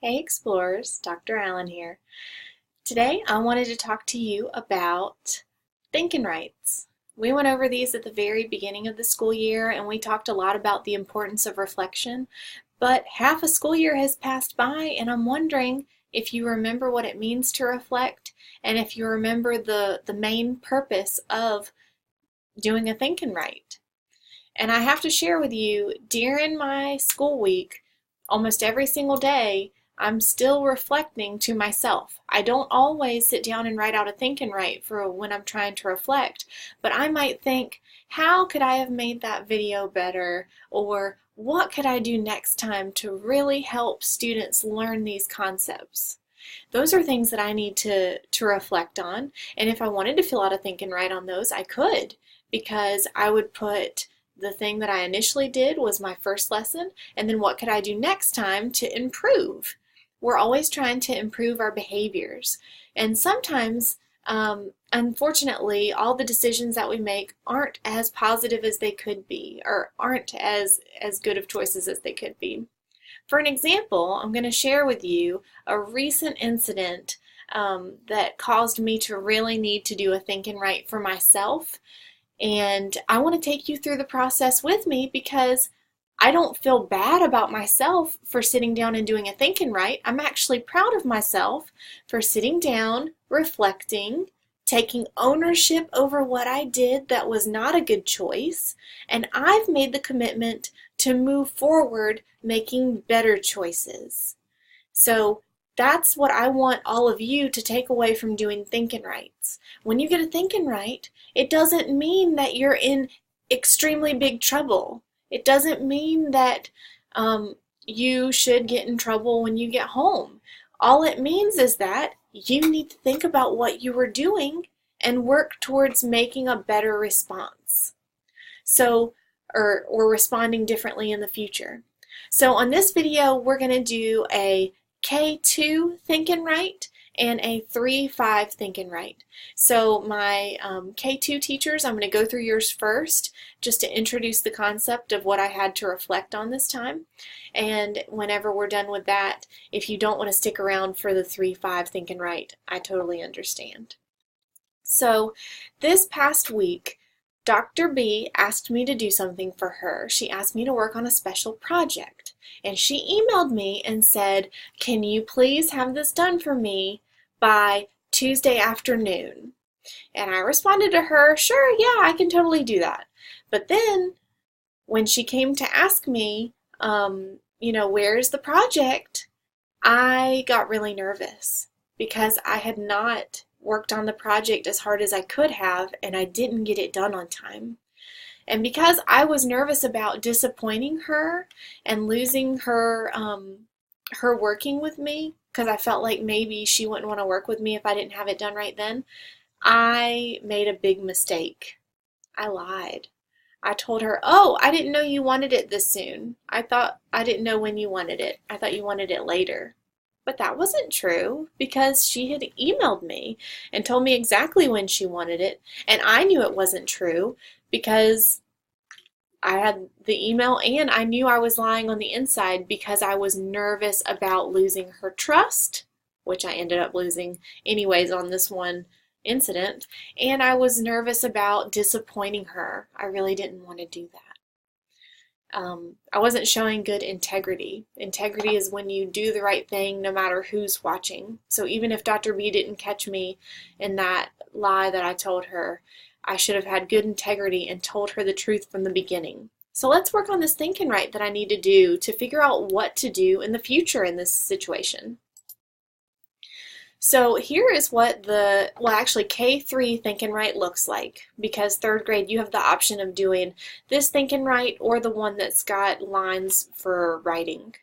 Hey Explorers, Dr. Allen here. Today I wanted to talk to you about Think&Writes. We went over these at the very beginning of the school year and we talked a lot about the importance of reflection, but half a school year has passed by and I'm wondering if you remember what it means to reflect and if you remember the main purpose of doing a Think&Write. And I have to share with you, during my school week, almost every single day, I'm still reflecting to myself. I don't always sit down and write out a Think&Write for when I'm trying to reflect, but I might think, how could I have made that video better? Or what could I do next time to really help students learn these concepts? Those are things that I need to reflect on, and if I wanted to fill out a Think&Write on those, I could, because I would put the thing that I initially did was my first lesson, and then what could I do next time to improve? We're always trying to improve our behaviors, and sometimes, unfortunately, all the decisions that we make aren't as positive as they could be, or aren't as good of choices as they could be. For an example, I'm going to share with you a recent incident that caused me to really need to do a Think&Write for myself. And I want to take you through the process with me because I don't feel bad about myself for sitting down and doing a Think&Write. I'm actually proud of myself for sitting down, reflecting, taking ownership over what I did that was not a good choice, and I've made the commitment to move forward making better choices. So that's what I want all of you to take away from doing Think&Writes. When you get a Think&Write, it doesn't mean that you're in extremely big trouble. It doesn't mean that you should get in trouble when you get home. All it means is that you need to think about what you were doing and work towards making a better response. So, or responding differently in the future. So on this video, we're going to do a K2 Think&Write and a 3-5 Think&Write. So my K2 teachers, I'm going to go through yours first just to introduce the concept of what I had to reflect on this time. And whenever we're done with that, if you don't want to stick around for the 3-5 Think&Write, I totally understand. So this past week, Dr. B asked me to do something for her. She asked me to work on a special project. And she emailed me and said, can you please have this done for me by Tuesday afternoon? And I responded to her, sure, yeah, I can totally do that. But then when she came to ask me, where's the project? I got really nervous because I had not worked on the project as hard as I could have, and I didn't get it done on time. And because I was nervous about disappointing her and losing her her working with me, because I felt like maybe she wouldn't want to work with me if I didn't have it done right then, I made a big mistake. I lied. I told her, oh, I didn't know you wanted it this soon. I didn't know when you wanted it. I thought you wanted it later. But that wasn't true because she had emailed me and told me exactly when she wanted it. And I knew it wasn't true because I had the email and I knew I was lying on the inside because I was nervous about losing her trust, which I ended up losing anyways on this one incident. And I was nervous about disappointing her. I really didn't want to do that. I wasn't showing good integrity. Integrity is when you do the right thing no matter who's watching. So even if Dr. B didn't catch me in that lie that I told her, I should have had good integrity and told her the truth from the beginning. So let's work on this Think&Write that I need to do to figure out what to do in the future in this situation. So here is what actually K3 Think&Write looks like, because third grade you have the option of doing this Think&Write or the one that's got lines for writing.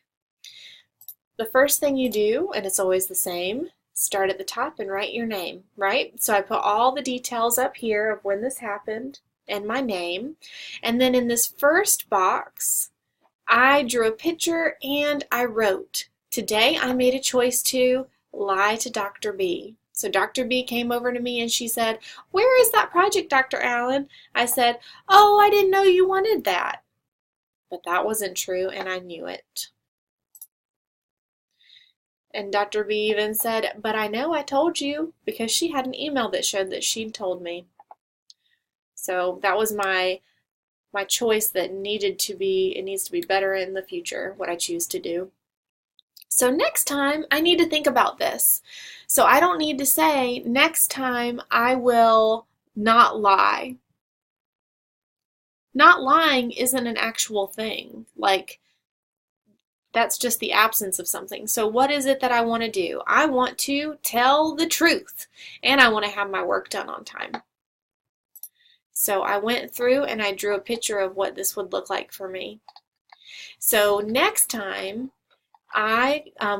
The first thing you do, and it's always the same, start at the top and write your name, right? So I put all the details up here of when this happened and my name. And then in this first box, I drew a picture and I wrote, today I made a choice to lie to Dr. B. So Dr. B came over to me and she said, where is that project, Dr. Allen? I said, oh, I didn't know you wanted that. But that wasn't true and I knew it. And Dr. B even said, but I know I told you, because she had an email that showed that she'd told me. So that was my choice that needs to be better in the future, what I choose to do. So next time I need to think about this. So I don't need to say, next time I will not lie. Not lying isn't an actual thing. Like, that's just the absence of something. So what is it that I want to do? I want to tell the truth, and I want to have my work done on time. So I went through and I drew a picture of what this would look like for me. So next time,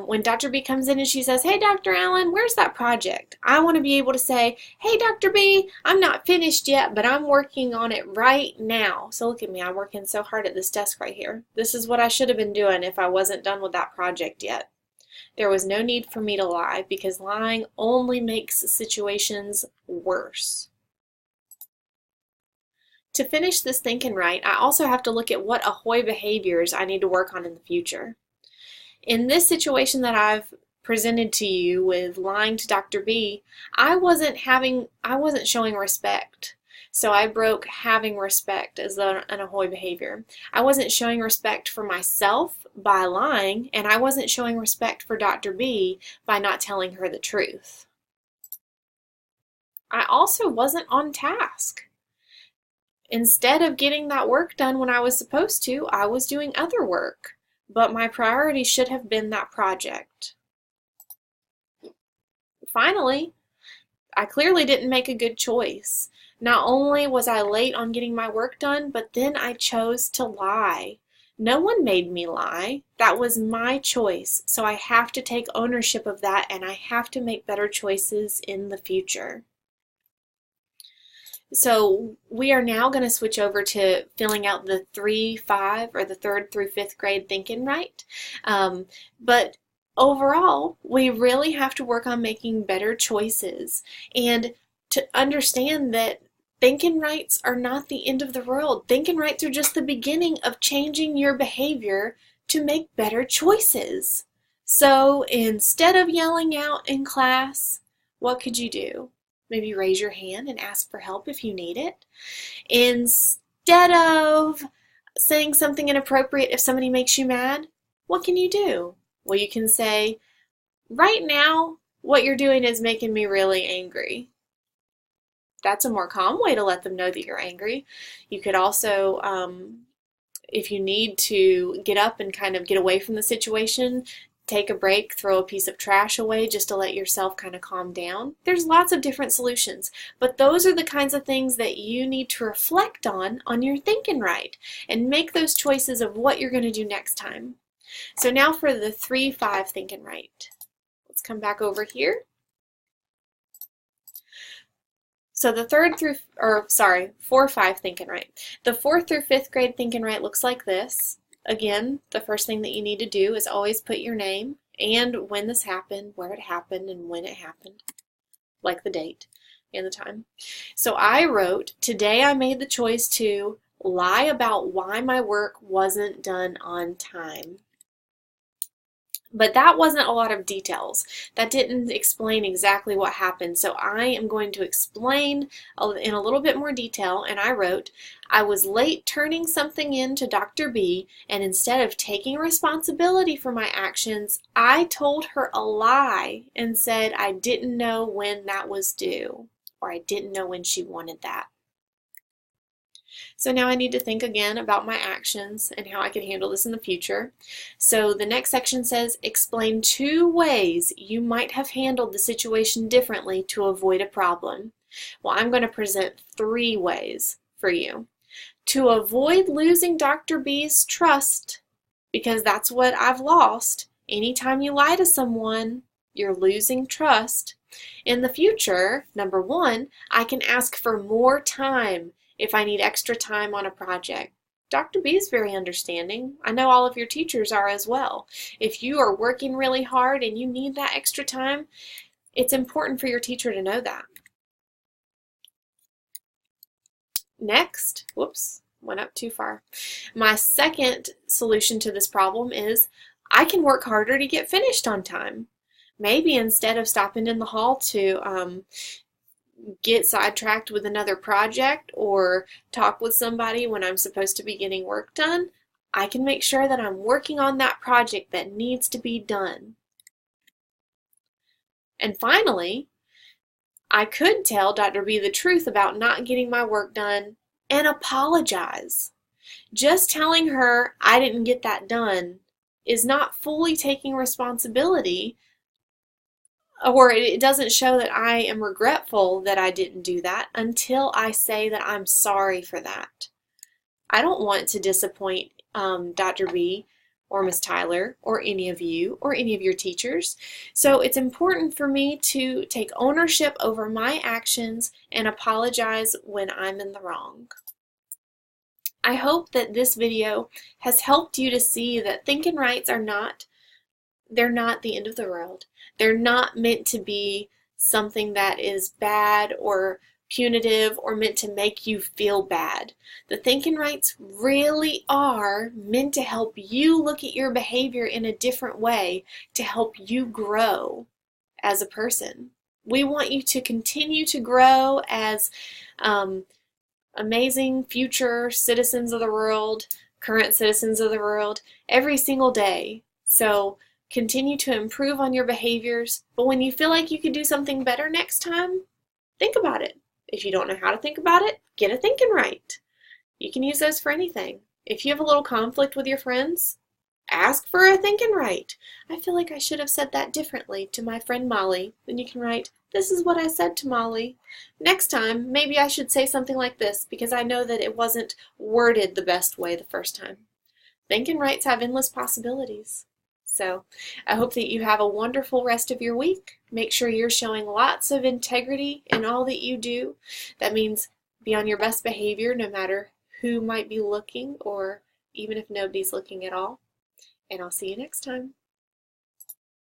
when Dr. B comes in and she says, hey, Dr. Allen, where's that project? I want to be able to say, hey, Dr. B, I'm not finished yet, but I'm working on it right now. So look at me, I'm working so hard at this desk right here. This is what I should have been doing if I wasn't done with that project yet. There was no need for me to lie, because lying only makes situations worse. To finish this Think and Write, I also have to look at what ahoy behaviors I need to work on in the future. In this situation that I've presented to you with lying to Dr. B, I wasn't showing respect. So I broke having respect as an ahoy behavior. I wasn't showing respect for myself by lying, and I wasn't showing respect for Dr. B by not telling her the truth. I also wasn't on task. Instead of getting that work done when I was supposed to, I was doing other work. But my priority should have been that project. Finally, I clearly didn't make a good choice. Not only was I late on getting my work done, but then I chose to lie. No one made me lie. That was my choice. So I have to take ownership of that, and I have to make better choices in the future. So we are now going to switch over to filling out the 3-5 or the 3rd through 5th grade Think and Write. But overall, we really have to work on making better choices and to understand that Think and Writes are not the end of the world. Think and Writes are just the beginning of changing your behavior to make better choices. So instead of yelling out in class, what could you do? Maybe raise your hand and ask for help if you need it. Instead of saying something inappropriate if somebody makes you mad, what can you do? Well, you can say, right now, what you're doing is making me really angry. That's a more calm way to let them know that you're angry. You could also, if you need to get up and kind of get away from the situation, take a break, throw a piece of trash away just to let yourself kind of calm down. There's lots of different solutions, but those are the kinds of things that you need to reflect on your Think and Write and make those choices of what you're going to do next time. So now for the 3-5 Think and Write. Let's come back over here. So the 4-5 Think and Write. The 4th through 5th grade Think and Write looks like this. Again, the first thing that you need to do is always put your name and when this happened, where it happened, and when it happened, like the date and the time. So I wrote, today I made the choice to lie about why my work wasn't done on time. But that wasn't a lot of details. That didn't explain exactly what happened. So I am going to explain in a little bit more detail, and I wrote, I was late turning something in to Dr. B, and instead of taking responsibility for my actions, I told her a lie and said I didn't know when that was due, or I didn't know when she wanted that. So now I need to think again about my actions and how I can handle this in the future. So the next section says, explain 2 ways you might have handled the situation differently to avoid a problem. Well, I'm going to present 3 ways for you. To avoid losing Dr. B's trust, because that's what I've lost. Anytime you lie to someone, you're losing trust. In the future, number 1, I can ask for more time if I need extra time on a project. Dr. B is very understanding. I know all of your teachers are as well. If you are working really hard and you need that extra time, it's important for your teacher to know that. Next, whoops, went up too far. My second solution to this problem is I can work harder to get finished on time. Maybe instead of stopping in the hall to get sidetracked with another project or talk with somebody when I'm supposed to be getting work done, I can make sure that I'm working on that project that needs to be done. And finally, I could tell Dr. B the truth about not getting my work done and apologize. Just telling her I didn't get that done is not fully taking responsibility, or it doesn't show that I am regretful that I didn't do that until I say that I'm sorry for that. I don't want to disappoint Dr. B or Miss Tyler or any of you or any of your teachers. So it's important for me to take ownership over my actions and apologize when I'm in the wrong. I hope that this video has helped you to see that Think&Writes they're not the end of the world. They're not meant to be something that is bad or punitive or meant to make you feel bad. The Think&Writes really are meant to help you look at your behavior in a different way, to help you grow as a person. We want you to continue to grow as amazing future citizens of the world, current citizens of the world, every single day. So continue to improve on your behaviors, but when you feel like you could do something better next time, think about it. If you don't know how to think about it, get a Think&Write. You can use those for anything. If you have a little conflict with your friends, ask for a Think&Write. I feel like I should have said that differently to my friend Molly. Then you can write, "This is what I said to Molly. Next time, maybe I should say something like this because I know that it wasn't worded the best way the first time." Think&Writes have endless possibilities. So I hope that you have a wonderful rest of your week. Make sure you're showing lots of integrity in all that you do. That means be on your best behavior no matter who might be looking, or even if nobody's looking at all. And I'll see you next time.